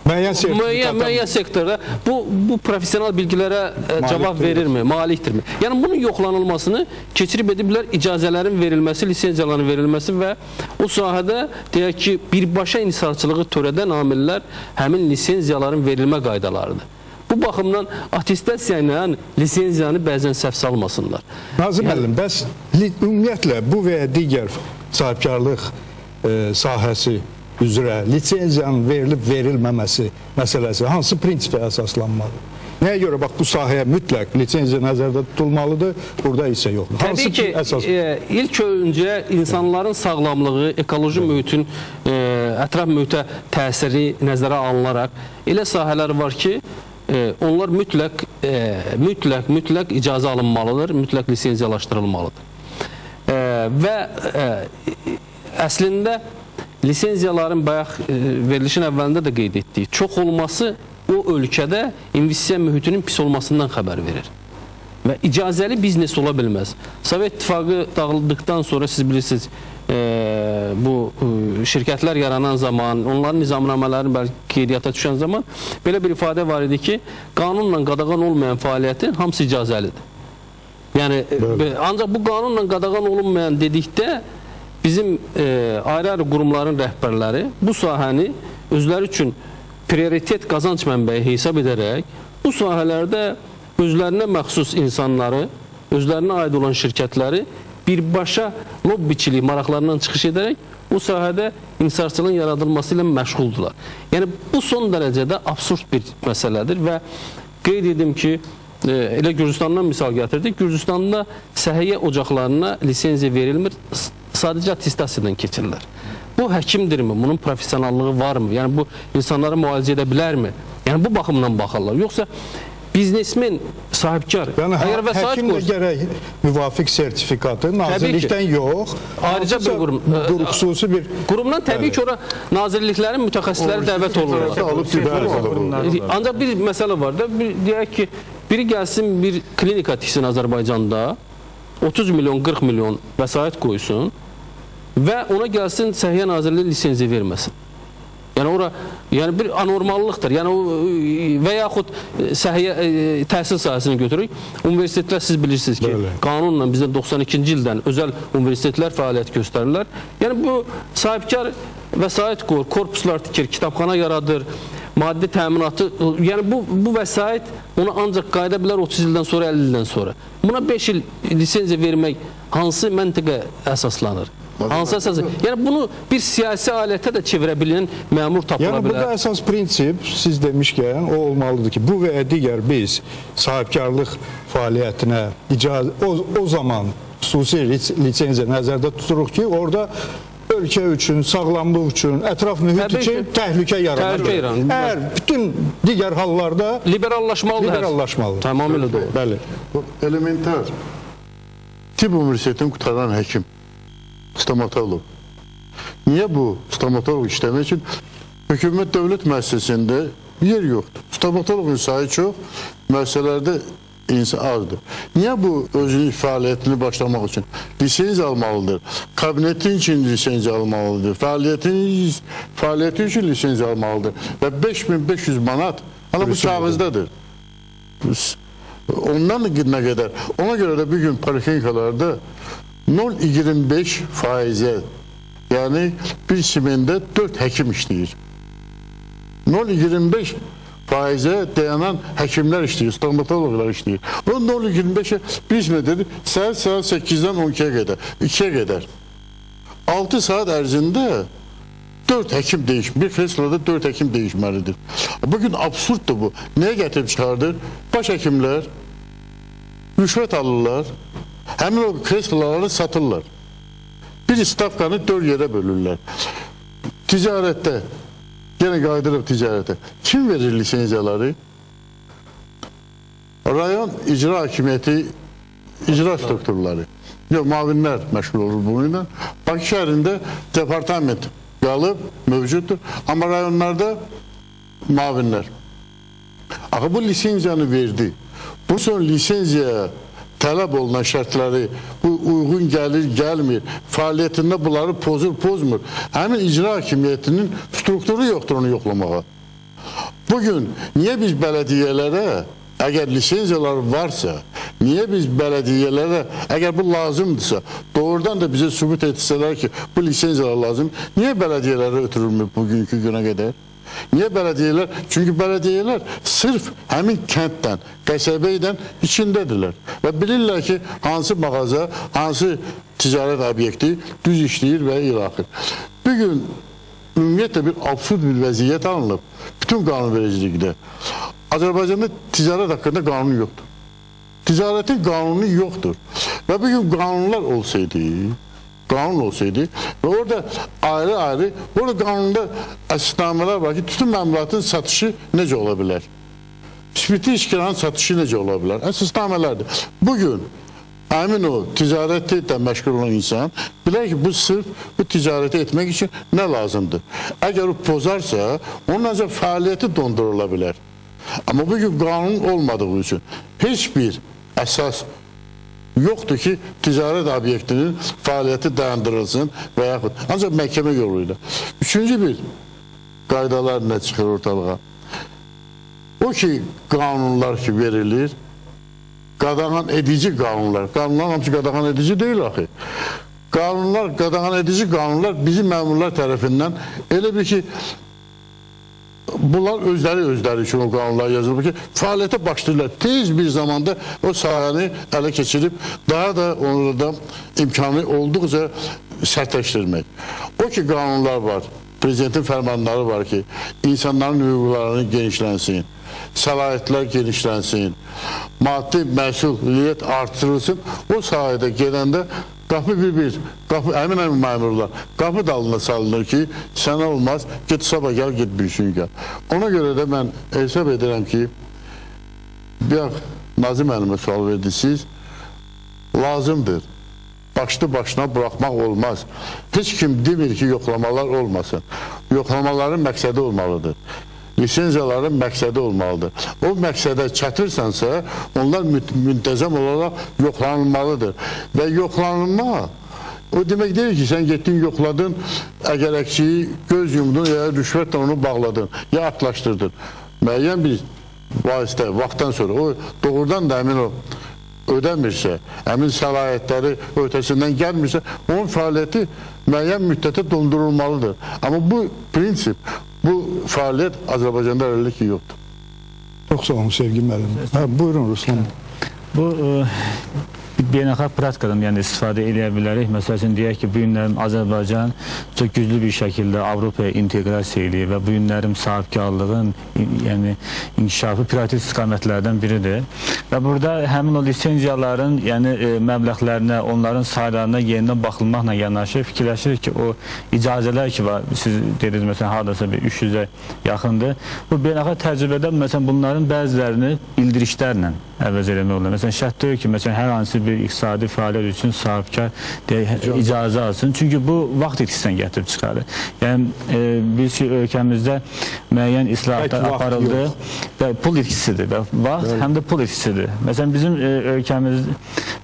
müəyyən sektorda bu profesional bilgilərə cavab verirmi, malikdirmi? Yəni bunun yoxlanılmasını keçirib ediblər icazələrin verilməsi, lisenziyaların verilməsi və o sahədə deyək ki, birbaşa inhisarçılığı törədən amillər həmin lisenziyaların verilmə qaydalarıdır. Bu baxımdan attestasiya ilə lisenziyanı bəzən səhv salmasınlar. Nazım müəllim, bəs ümumiyyətlə bu və ya digər sahibkarlıq sahəsi üzrə lisenziyanın verilib-verilməməsi məsələsi hansı prinsipə əsaslanmalıdır? Nəyə görə bax bu sahəyə mütləq lisenziya nəzərdə tutulmalıdır, burada isə yoxdur. Təbii ki, ilk öncə insanların sağlamlığı, ekoloji mühitin ətraf mühitə təsiri nəzərə alınaraq elə sahələr var ki, onlar mütləq icazə alınmalıdır, mütləq lisenziyalaşdırılmalıdır. Və əslində lisenziyaların bayaq verilişin əvvəlində də qeyd etdiyi çox olması o ölkədə investisiya mühitinin pis olmasından xəbər verir. Və icazəli biznes ola bilməz. Sovet İttifaqı dağıldıqdan sonra siz bilirsiniz, bu şirkətlər yaranan zaman, onların nizamnamələrin qeydiyyata düşən zaman belə bir ifadə var idi ki, qanunla qadağan olmayan fəaliyyətin hamısı icazəlidir. Yəni, ancaq bu qanunla qadağan olunmayan dedikdə bizim ayrı-ayrı qurumların rəhbərləri bu sahəni özləri üçün prioritet qazanc mənbəyi hesab edərək bu sahələrdə özlərinə məxsus insanları, özlərinə aid olan şirkətləri birbaşa lobbiçilik maraqlarından çıxış edərək bu sahədə inhisarçılığın yaradılması ilə məşğuldular. Yəni bu son dərəcədə absurd bir məsələdir və qeyd edim ki, elə Gürcüstandan misal gətirdik. Gürcüstanda səhiyyə ocaqlarına lisenziya verilmir, sadəcə attestasiyadan keçirlər. Bu həkimdirmi? Bunun profesionallığı varmı? Yəni bu insanları müalicə edə bilərmi? Yəni bu baxımdan baxırlar. Yoxsa biznesmen, sahibkar, Yəni əgər vəsait həkim də qoysa, gərək müvafiq sertifikatı nazirlikdən yox, ayrıca bir qurum, xüsusi bir qurumdan təbii ki, ora nazirliklərin mütəxəssisləri dəvət olurlar. Ancaq bir məsələ var da, deyək ki, biri gəlsin bir klinika tiksin Azərbaycanda, 30 milyon, 40 milyon vəsait qoysun və ona gəlsin Səhiyyə Nazirliyi lisenziya verməsin. Yəni ora bir anormallıqdır. Yəni və yaxud təhsil sahəsini götürürük. Universitetlər siz bilirsiniz ki, qanunla bizdə 92-ci ildən özəl universitetlər fəaliyyət göstərirlər. Yəni bu sahibkar vəsait qoyur, korpuslar tikir, kitabxana yaradır, maddi təminatı, yəni bu vəsait onu ancaq qayıda bilər 30 ildən sonra, 50 ildən sonra. Buna 5 il lisenziya vermək hansı məntiqə əsaslanır? Hansı əsas? Yəni bunu bir siyasi alətə də çevirə bilən məmur tapıla bilər. Yəni burada əsas prinsip siz demişkən o olmalıdır ki, bu və digər biz sahibkarlıq fəaliyyətinə o zaman xüsusi lisenziya nəzərdə tuturuq ki, orada ölkə üçün, sağlamlıq üçün, ətraf mühit üçün təhlükə yaranır. Əgər bütün digər hallarda liberallaşmalıdır. Tamamilə doğru. Bəli. Elementar tibb universitetini qutaran həkim stomatolog. Niyə bu stomatolog işləmək üçün? Hökumət dövlət müəssisəsində yer yoxdur. Stomatologun sayı çox, müəssisələrdə insan azdır. Niyə bu özünün fəaliyyətini başlamaq üçün lisenziya almalıdır? Kabinetin üçün lisenziya almalıdır. Fəaliyyəti üçün lisenziya almalıdır. Və 5500 manat hala bu kağızdadır. Ondan nə qədər? Ona görə də bir gün poliklinikalarda 0,25%, yəni bir simində 4 həkim işləyir. 0,25%-ə dayanan həkimlər işləyir, stomatologlar işləyir. O 0,25-ə biz nə dedik? Saat 8-dən 12-yə qədər, 2-yə qədər. 6 saat ərzində 4 həkim değişmir. Bir kresloda 4 həkim değişməlidir. Bugün absurddur bu. Nəyə gətirib çıxardır? Baş həkimlər rüşvət alırlar. Həmin o kresloları satırlar. Bir stavkanı 4 yerə bölürlər. Ticarətdə, yenə qaydırıb ticarətə. Kim verir lisenziyaları? Rayon icra hakimiyyəti, icra strukturları. Yox, mavinlər məşğul olur bununla. Bakı şəhərində departament qalıb, mövcuddur. Amma rayonlarda mavinlər. Axı bu lisenziyanı verdi. Bu son lisenziyaya tələb olunan şərtləri bu uyğun gəlir, gəlmir, fəaliyyətində bunları pozur, pozmur. Həmin icra hakimiyyətinin strukturu yoxdur onu yoxlamağa. Bugün niyə biz bələdiyyələrə, əgər lisenziyalar varsa, niyə biz bələdiyyələrə, əgər bu lazımdırsa, doğrudan da bizə sübut etsələr ki, bu lisenziyalar lazım, niyə bələdiyyələrə ötürülmür bugünkü günə qədər? Niyə bələdiyyələr? Çünki bələdiyyələr sırf həmin kənddən, qəsəbəydən içindədirlər. Və bilirlər ki, hansı mağaza, hansı ticarət obyekti düz işləyir və ilaxır. Bir gün ümumiyyətlə bir absurd bir vəziyyət alınıb, bütün qanunvericilikdə. Azərbaycanda ticarət haqqında qanun yoxdur. Ticarətin qanunu yoxdur. Və bir gün qanunlar olsaydı və orada ayrı-ayrı, orada qanunda əsasnamələr var ki, tütün məmulatının satışı necə ola bilər? Spirtli içkilərin satışı necə ola bilər? Əsasnamələrdir. Bugün həmin o ticarətlə də məşğul olan insan bilər ki, bu sırf bu ticarəti etmək üçün nə lazımdır? Əgər o pozarsa, onun ancaq fəaliyyəti dondurula bilər. Amma bugün qanun olmadığı üçün heç bir əsas yoxdur ki, ticarət obyektinin fəaliyyəti dayandırılsın və yaxud. Ancaq məhkəmə yoluyla. Üçüncü bir qaydalar nə çıxır ortalığa? O ki, qanunlar ki verilir, qadağan edici qanunlar. Qanunlar hamısı qadağan edici deyil axı. Qanunlar, qadağan edici qanunlar bizim məmurlar tərəfindən elə bir ki, bunlar özləri üçün o qanunlar yazılır ki, fəaliyyətə başlayırlar. Tez bir zamanda o sahəni ələ keçirib, daha da onlarda imkanı olduqca sərtləşdirmək. O ki, qanunlar var, prezidentin fərmanları var ki, insanların hüquqlarını genişlənsin, səlahiyyətlər genişlənsin, maddi məsuliyyət artırılsın, o sahədə gedəndə qapı əmin məmurlar qapı dalına salınır ki, sənə olmaz, get sabah gəl, get büyüsün gəl. Ona görə də mən hesab edirəm ki, bir Nazim müəllimə sual verdiniz, lazımdır. Başlı başına bırakmaq olmaz. Heç kim demir ki, yoxlamalar olmasın. Yoxlamaların məqsədi olmalıdır. Lisenziyaların məqsədi olmalıdır. O məqsədə çatırsansa, onlar müntəzəm olaraq yoxlanılmalıdır. Və yoxlanılma, o demək deyil ki, sən getdin, yoxladın, əgərəkçiyi göz yumdun, ya rüşvətlə onu bağladın, ya atlaşdırdın. Müəyyən bir vasitə, vaxtdan sonra, o doğrudan da əmin o, ödəmirsə, əmin səlahiyyətləri ötəsindən gəlmirsə, onun fəaliyyəti müəyyən müddətə dondurulmalıdır. Amma bu prinsip, bu fəaliyyət Azərbaycanda elə ki, yoxdur. Çox sağ olun, Sevgi müəllim. Buyurun, Ruslan. Bu beynəlxalq praktikadan yəni istifadə edə bilərik. Məsəl üçün deyək ki, bu günlərim Azərbaycan çox güclü bir şəkildə Avropaya inteqrasiya edir və bu günlərim sahibkarlığın yəni inkişafı prioritet istiqamətlərdən biridir. Və burada həmin o lisenziyaların yəni məbləğlərinə, onların saylarına yenidən baxılmaqla yanaşı fikirləşirik ki, o icazələr ki var, siz dediniz məsələn hardasa bir 300-ə yaxındır. Bu beynəlxalq təcrübədə məsələn bunların bəzilərini bildirişlərlə əvəz eləmək olur. Məsələn şərt deyil ki, məsələn hər hansı bir iqtisadi fəaliyyət üçün sahibkar icazə alsın. Çünki bu vaxt itkisindən gətirib çıxarır. Yəni biz ki, ölkəmizdə müəyyən islahatlar aparıldı və pul itkisidir. Vaxt həm də pul itkisidir. Məsələn bizim ölkəmiz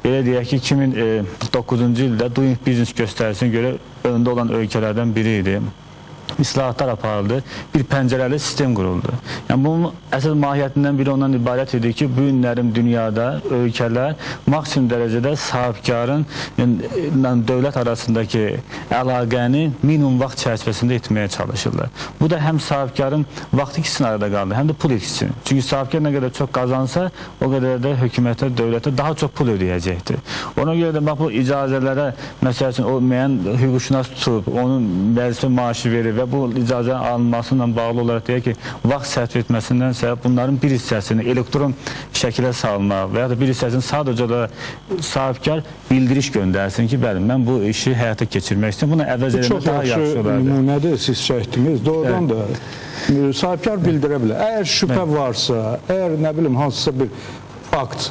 belə deyək ki, 2009-cu ildə Doing Business göstərisinə görə öndə olan ölkələrdən biri idi. İslahatlar aparıldı, bir pəncərəli sistem quruldu. Yəni bunun əsas mahiyyətindən biri ondan ibarət idi ki, bu günlərin dünyada ölkələr maksimum dərəcədə sahibkarın dövlət arasındakı əlaqəni minimum vaxt çərçivəsində etməyə çalışırlar. Bu da həm sahibkarın vaxt ikisinin arada qaldı, həm də pul ikisinin. Çünki sahibkar nə qədər çox qazansa, o qədər də hökumətə, dövlətə daha çox pul ödəyəcəkdir. Ona görə də bu icazələrə, məsəl üçün, o müəyyən hüquqşünas tutub, onun vəzifə maaşı verir və bu icazə alınmasıyla bağlı olaraq deyək ki, vaxt sərf etməsindən səbəb bunların bir hissəsini elektron şəkilə salmaq və ya da bir hissəsini sadəcə da sahibkar bildiriş göndərsin ki, bəli, mən bu işi həyata keçirmək istəyirəm. Buna əvəz eləmək daha yaxşı olardı. Çox yaxşı nümunədir siz çəkdiniz. Doğrudan da sahibkar bildirə bilər. Əgər şübhə varsa, əgər nə bilim hansısa bir fakt,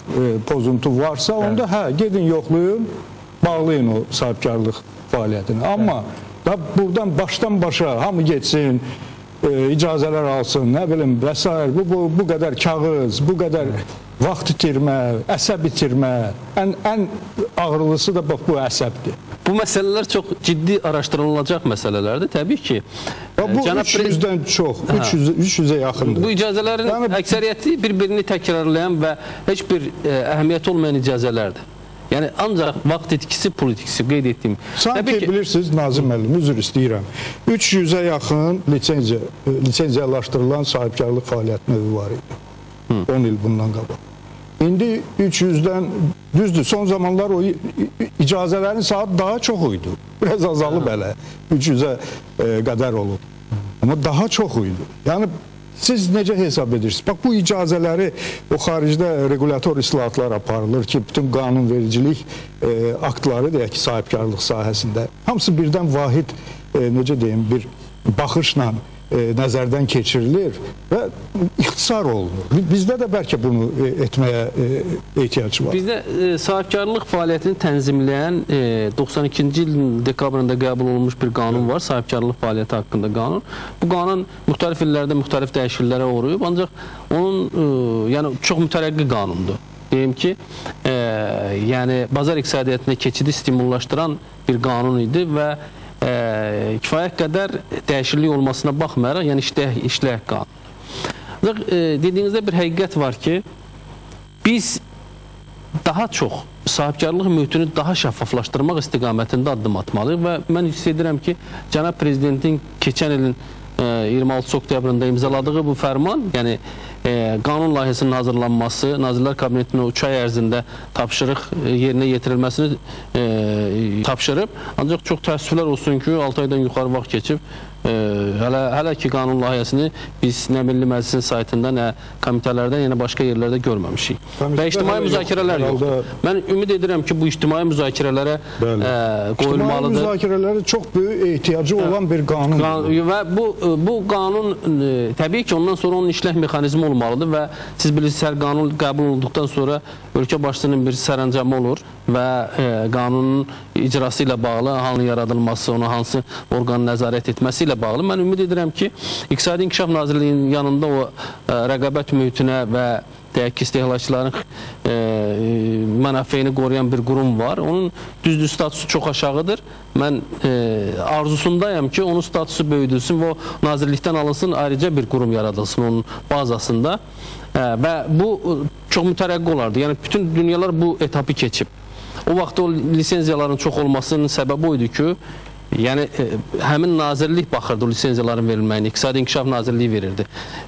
pozuntu varsa, onda hə, gedin yoxlayın, bağlayın o sahibkarlıq fəaliyyətini. Amma buradan başdan başa hamı geçsin, icazələr alsın, nə bilim və s. Bu qədər kağız, bu qədər vaxt itirmə, əsəb itirmə, ən ağırlısı da bu əsəbdir. Bu məsələlər çox ciddi araşdırılacaq məsələlərdir. Təbii ki, bu 300-dən çox, 300-ə yaxındır. Bu icazələrin əksəriyyəti bir-birini təkrarlayan və heç bir əhəmiyyəti olmayan icazələrdir. Yəni ancaq vaxt itkisi, pul itkisi qeyd etdiyim. Sanki bilirsiniz Nazim müəllim, üzr istəyirəm. 300-ə yaxın lisenziyalaşdırılan sahibkarlıq fəaliyyət növü var idi. 10 il bundan qabaq. İndi 300-dən düzdür. Son zamanlar o icazələrin saat daha çox idi. Biraz azalıb hələ. 300-ə qədər olub. Amma daha çox idi. Yəni siz necə hesab edirsiniz? Bax, bu icazələri o xaricdə regulator islahatlar aparılır ki, bütün qanunvericilik aktları deyək ki, sahibkarlıq sahəsində hamısı birdən vahid, necə deyim, bir baxışla nəzərdən keçirilir və ixtisar olunur. Bizdə də bəlkə bunu etməyə ehtiyac var. Bizdə sahibkarlıq fəaliyyətini tənzimləyən 92-ci ilin dekabrında qəbul olunmuş bir qanun var, sahibkarlıq fəaliyyəti haqqında qanun. Bu qanun müxtəlif illərdə müxtəlif dəyişikliklərə uğrayıb, ancaq onun yəni çox mütərəqqi qanundur. Deyim ki, yəni bazar iqtisadiyyatına keçidi stimullaşdıran bir qanun idi və kifayət qədər dəyişiklik olmasına baxmayaraq, yəni işlək qanun. Ancaq dediyinizdə bir həqiqət var ki, biz daha çox sahibkarlıq mühitini daha şəffaflaşdırmaq istiqamətində addım atmalıyıq və mən hiss edirəm ki, Cənab Prezidentin keçən ilin 26 oktyabında imzaladığı bu fərman, yəni qanun layihəsinin hazırlanması, Nazirlər Kabinetinin 3 ay ərzində tapşırıq yerinə yetirilməsini tapşırıb. Ancaq çox təəssüflər olsun ki, 6 aydan yuxarı vaxt keçib Hələ ki qanun layihəsini biz nə Milli Məclisin saytında, nə komitələrdə, yəni başqa yerlərdə görməmişik. Və ictimai müzakirələr yoxdur. Mən ümid edirəm ki, bu ictimai müzakirələrə qoyulmalıdır. İctimai müzakirələrə çox böyük ehtiyacı olan bir qanundur. Və bu qanun, təbii ki, ondan sonra onun işlək mexanizmi olmalıdır və siz bilirsiniz, hər qanun qəbul olunduqdan sonra ölkə başçısının bir sərəncamı olur və qanunun icrası ilə bağlı halın yaradılması, ona hansı orqanın nəzarət etməsi ilə bağlı. Mən ümid edirəm ki, İqtisadi İnkişaf Nazirliyinin yanında o rəqabət mühitinə və deyək ki, istehlakçıların mənafeyini qoruyan bir qurum var. Onun düzdür statusu çox aşağıdır. Mən arzusundayım ki, onun statusu böyüdülsün və o nazirlikdən alınsın, ayrıca bir qurum yaradılsın onun bazasında. Və bu çox mütərəqqi olardı. Yəni, bütün dünyalar bu etapı keçib. O vaxt o lisenziyaların çox olmasının səbəbi oydu ki, yəni həmin nazirlik baxırdı o lisenziyaların verilməyini, İqtisadi İnkişaf Nazirliyi verirdi.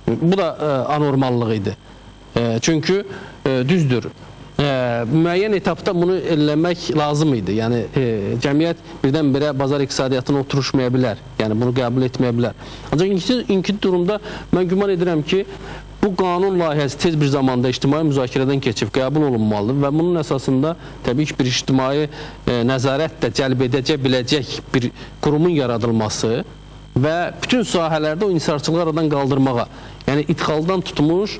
Bu da anormallıq idi. Çünki düzdür, müəyyən etapda bunu eləmək lazım idi. Yəni cəmiyyət birdən-birə bazar iqtisadiyyatına oturuşmaya bilər. Yəni bunu qəbul etməyə bilər. Ancaq inki durumda mən güman edirəm ki, bu qanun layihəsi tez bir zamanda ictimai müzakirədən keçib qəbul olunmalıdır və bunun əsasında təbii ki, bir ictimai nəzarət də cəlb biləcək bir qurumun yaradılması və bütün sahələrdə o insarçılığı aradan qaldırmağa, yəni idxaldan tutmuş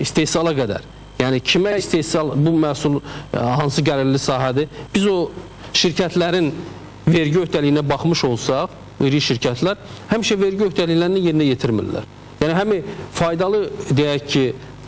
istehsala qədər. Yəni kimə istehsal, bu məhsul hansı gəlirli sahədir? Biz o şirkətlərin vergi öhdəliyinə baxmış olsaq, iri şirkətlər həmişə vergi öhdəliklərini yerinə yetirmirlər. Yəni həmi faydalı, deyək ki,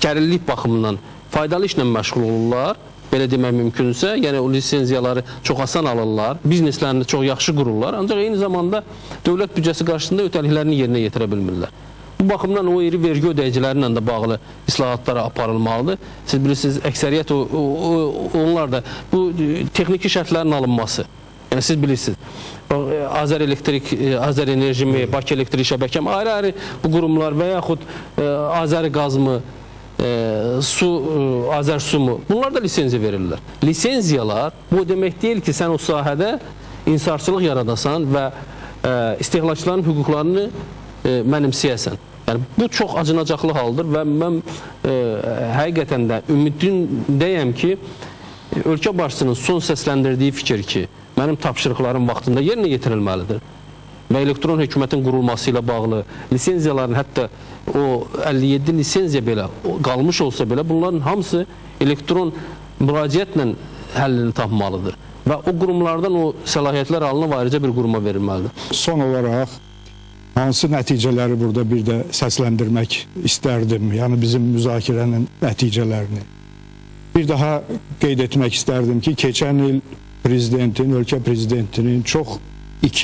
gəlirlik baxımından faydalı işlə məşğul olurlar, belə demək mümkünsə, yəni o lisenziyaları çox asan alırlar, bizneslərini çox yaxşı qururlar, ancaq eyni zamanda dövlət büdcəsi qarşısında öhdəliklərini yerinə yetirə bilmirlər. Bu baxımdan o iri vergi ödəyicilərlə də bağlı islahatlara aparılmalıdır. Siz bilirsiniz, əksəriyyət onlar da bu texniki şərtlərin alınması. Yəni siz bilirsiniz, Azər Elektrik, Azər Enerjimi, Bakı Elektrik Şəbəkəm, ayrı-ayrı bu qurumlar və yaxud Azər Qazmı, Azər Sumu, bunlar da lisenziya verirlər. Lisenziyalar bu demək deyil ki, sən o sahədə insarçılıq yaradasan və istehlakçıların hüquqlarını mənimsəyəsən. Yəni, bu çox acınacaqlı haldır və mən həqiqətən də ümidindəyəm ki, ölkə başçısının son səsləndirdiyi fikir ki, mənim tapşırıqlarım vaxtında yerinə yetirilməlidir və elektron hökumətin qurulması ilə bağlı lisenziyaların, hətta o 57 lisenziya belə qalmış olsa belə, bunların hamısı elektron müraciətlə həllini tapmalıdır və o qurumlardan o səlahiyyətlər alınıb ayrıca bir quruma verilməlidir. Son olaraq, hansı nəticələri burada bir də səsləndirmək istərdim, yəni bizim müzakirənin nəticələrini. Bir daha qeyd etmək istərdim ki, keçən il ölkə prezidentinin çox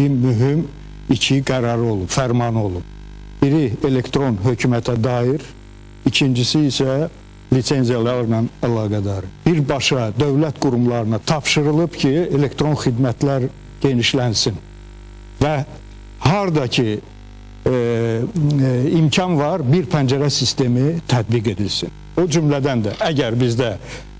mühüm qərarı olub, fərmanı olub. Biri elektron hökumətə dair, ikincisi isə lisenziyalarla əlaqədar. Birbaşa dövlət qurumlarına tapşırılıb ki, elektron xidmətlər genişlənsin və harda ki imkan var, bir pəncərə sistemi tətbiq edilsin. O cümlədən də əgər bizdə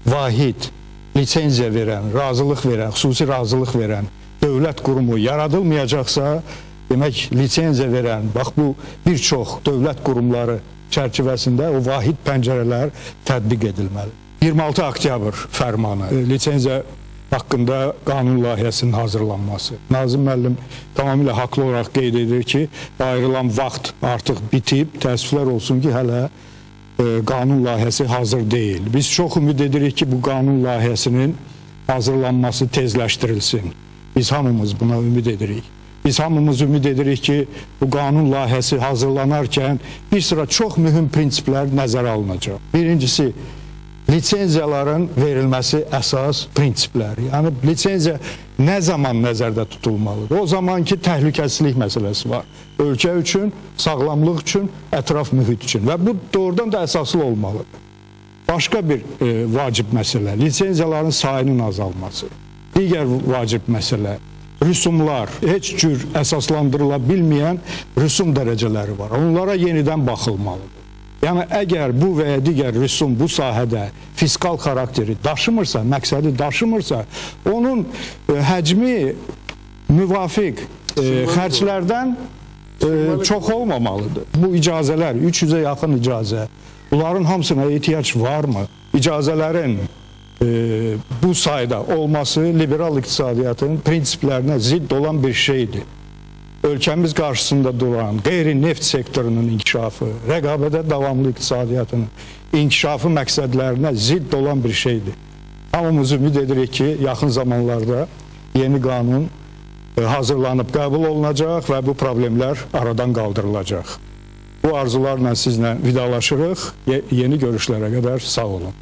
vahid lisenziya verən, razılıq verən, xüsusi razılıq verən dövlət qurumu yaradılmayacaqsa, demək lisenziya verən, bax bu bir çox dövlət qurumları çərçivəsində o vahid pəncərələr tətbiq edilməli. 26 oktyabr fərmanı, lisenziya haqqında qanun layihəsinin hazırlanması. Nazim müəllim tamamilə haqlı olaraq qeyd edir ki, ayrılan vaxt artıq bitib, təəssüflər olsun ki, hələ qanun layihəsi hazır deyil. Biz çox ümid edirik ki, bu qanun layihəsinin hazırlanması tezləşdirilsin. Biz hamımız buna ümid edirik. Biz hamımız ümid edirik ki, bu qanun layihəsi hazırlanarkən bir sıra çox mühüm prinsiplər nəzərə alınacaq. Birincisi, lisenziyaların verilməsi əsas prinsiplər. Yəni, lisenziya nə zaman nəzərdə tutulmalıdır? O zamanki təhlükəsizlik məsələsi var. Ölkə üçün, sağlamlıq üçün, ətraf mühit üçün və bu doğrudan da əsaslı olmalıdır. Başqa bir vacib məsələ, lisenziyaların sayının azalması. Digər vacib məsələ, rüsumlar, heç cür əsaslandırıla bilməyən rüsum dərəcələri var. Onlara yenidən baxılmalıdır. Yəni, əgər bu və ya digər rüsum bu sahədə fiskal xarakteri daşımırsa, məqsədi daşımırsa, onun həcmi müvafiq xərclərdən çox olmamalıdır. Bu icazələr, 300-ə yaxın icazə, bunların hamısına ehtiyac varmı? İcazələrin bu sayda olması liberal iqtisadiyyatın prinsiplərinə zidd olan bir şeydir. Ölkəmiz qarşısında duran qeyri-neft sektorunun inkişafı, rəqabətə davamlı iqtisadiyyatının inkişafı məqsədlərinə zidd olan bir şeydir. Hamımız ümid edirik ki, yaxın zamanlarda yeni qanun hazırlanıb qəbul olunacaq və bu problemlər aradan qaldırılacaq. Bu arzularla sizlə vidalaşırıq. Yeni görüşlərə qədər sağ olun.